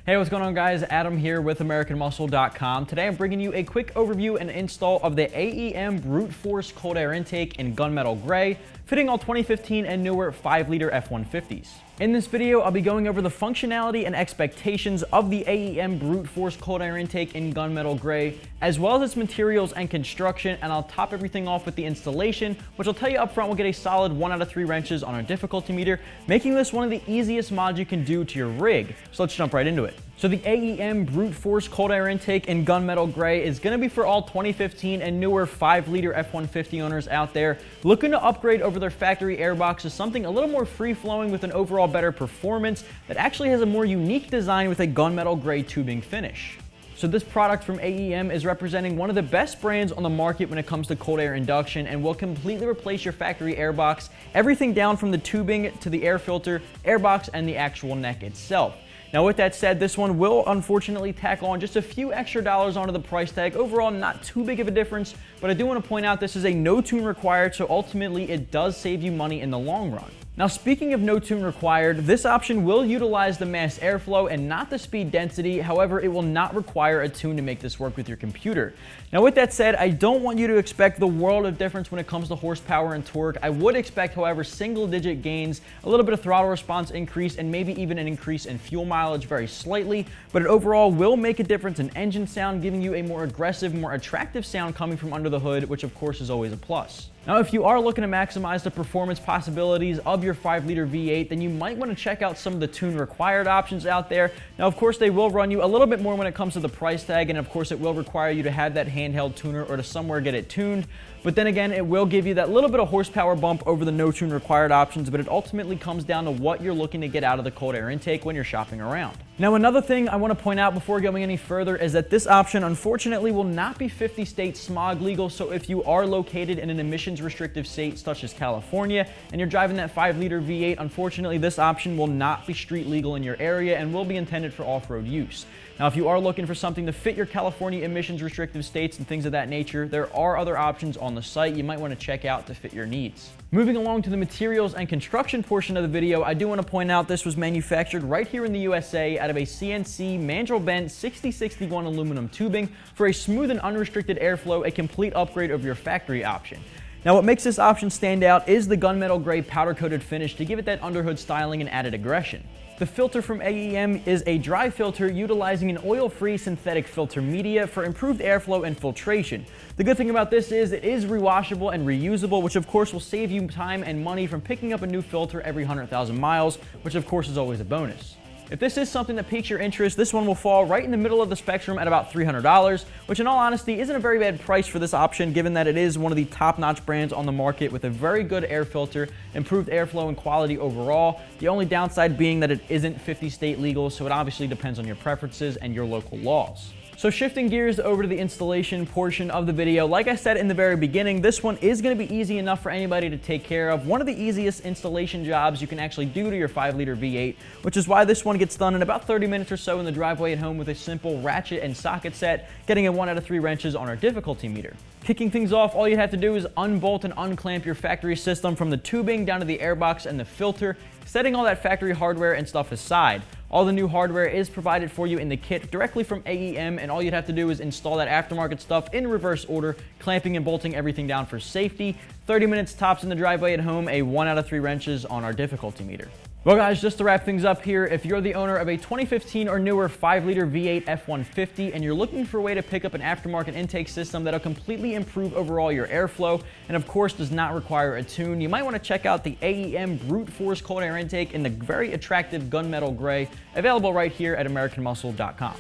Hey, what's going on, guys? Adam here with AmericanMuscle.com. Today I'm bringing you a quick overview and install of the AEM Brute Force Cold Air Intake in Gunmetal Gray, fitting all 2015 and newer 5-liter F150s. In this video, I'll be going over the functionality and expectations of the AEM Brute Force Cold Air Intake in Gunmetal Gray, as well as its materials and construction, and I'll top everything off with the installation, which I'll tell you up front will get a solid 1 out of 3 wrenches on our difficulty meter, making this one of the easiest mods you can do to your rig. So let's jump right into it. So the AEM Brute Force Cold Air Intake in Gunmetal Gray is going to be for all 2015 and newer 5-liter F150 owners out there looking to upgrade over their factory airbox to something a little more free-flowing with an overall better performance that actually has a more unique design with a gunmetal gray tubing finish. So this product from AEM is representing one of the best brands on the market when it comes to cold air induction and will completely replace your factory airbox, everything down from the tubing to the air filter, airbox, and the actual neck itself. Now with that said, this one will unfortunately tack on just a few extra dollars onto the price tag. Overall, not too big of a difference, but I do want to point out this is a no tune required, so ultimately it does save you money in the long run. Now speaking of no tune required, this option will utilize the mass airflow and not the speed density. However, it will not require a tune to make this work with your computer. Now with that said, I don't want you to expect the world of difference when it comes to horsepower and torque. I would expect, however, single digit gains, a little bit of throttle response increase, and maybe even an increase in fuel mileage very slightly, but it overall will make a difference in engine sound, giving you a more aggressive, more attractive sound coming from under the hood, which of course is always a plus. Now, if you are looking to maximize the performance possibilities of your 5-liter V8, then you might want to check out some of the tune required options out there. Now, of course, they will run you a little bit more when it comes to the price tag, and of course, it will require you to have that handheld tuner or to somewhere get it tuned. But then again, it will give you that little bit of horsepower bump over the no tune required options, but it ultimately comes down to what you're looking to get out of the cold air intake when you're shopping around. Now, another thing I want to point out before going any further is that this option unfortunately will not be 50 state smog legal. So if you are located in an emissions restrictive state such as California and you're driving that 5-liter V8, unfortunately this option will not be street legal in your area and will be intended for off-road use. Now, if you are looking for something to fit your California emissions restrictive states and things of that nature, there are other options on the site you might want to check out to fit your needs. Moving along to the materials and construction portion of the video, I do want to point out this was manufactured right here in the USA out of a CNC mandrel bent 6061 aluminum tubing for a smooth and unrestricted airflow, a complete upgrade of your factory option. Now, what makes this option stand out is the gunmetal gray powder coated finish to give it that underhood styling and added aggression. The filter from AEM is a dry filter utilizing an oil-free synthetic filter media for improved airflow and filtration. The good thing about this is it is rewashable and reusable, which of course will save you time and money from picking up a new filter every 100,000 miles, which of course is always a bonus. If this is something that piques your interest, this one will fall right in the middle of the spectrum at about $300, which in all honesty isn't a very bad price for this option, given that it is one of the top-notch brands on the market with a very good air filter, improved airflow and quality overall. The only downside being that it isn't 50 state legal, so it obviously depends on your preferences and your local laws. So shifting gears over to the installation portion of the video, like I said in the very beginning, this one is going to be easy enough for anybody to take care of. One of the easiest installation jobs you can actually do to your 5-liter V8, which is why this one gets done in about 30 minutes or so in the driveway at home with a simple ratchet and socket set, getting a 1 out of 3 wrenches on our difficulty meter. Kicking things off, all you have to do is unbolt and unclamp your factory system from the tubing down to the airbox and the filter, setting all that factory hardware and stuff aside. All the new hardware is provided for you in the kit directly from AEM, and all you'd have to do is install that aftermarket stuff in reverse order, clamping and bolting everything down for safety. 30 minutes tops in the driveway at home, a 1 out of 3 wrenches on our difficulty meter. Well guys, just to wrap things up here, if you're the owner of a 2015 or newer 5-liter V8 F150 and you're looking for a way to pick up an aftermarket intake system that'll completely improve overall your airflow and of course does not require a tune, you might want to check out the AEM Brute Force Cold Air Intake in the very attractive gunmetal gray, available right here at AmericanMuscle.com.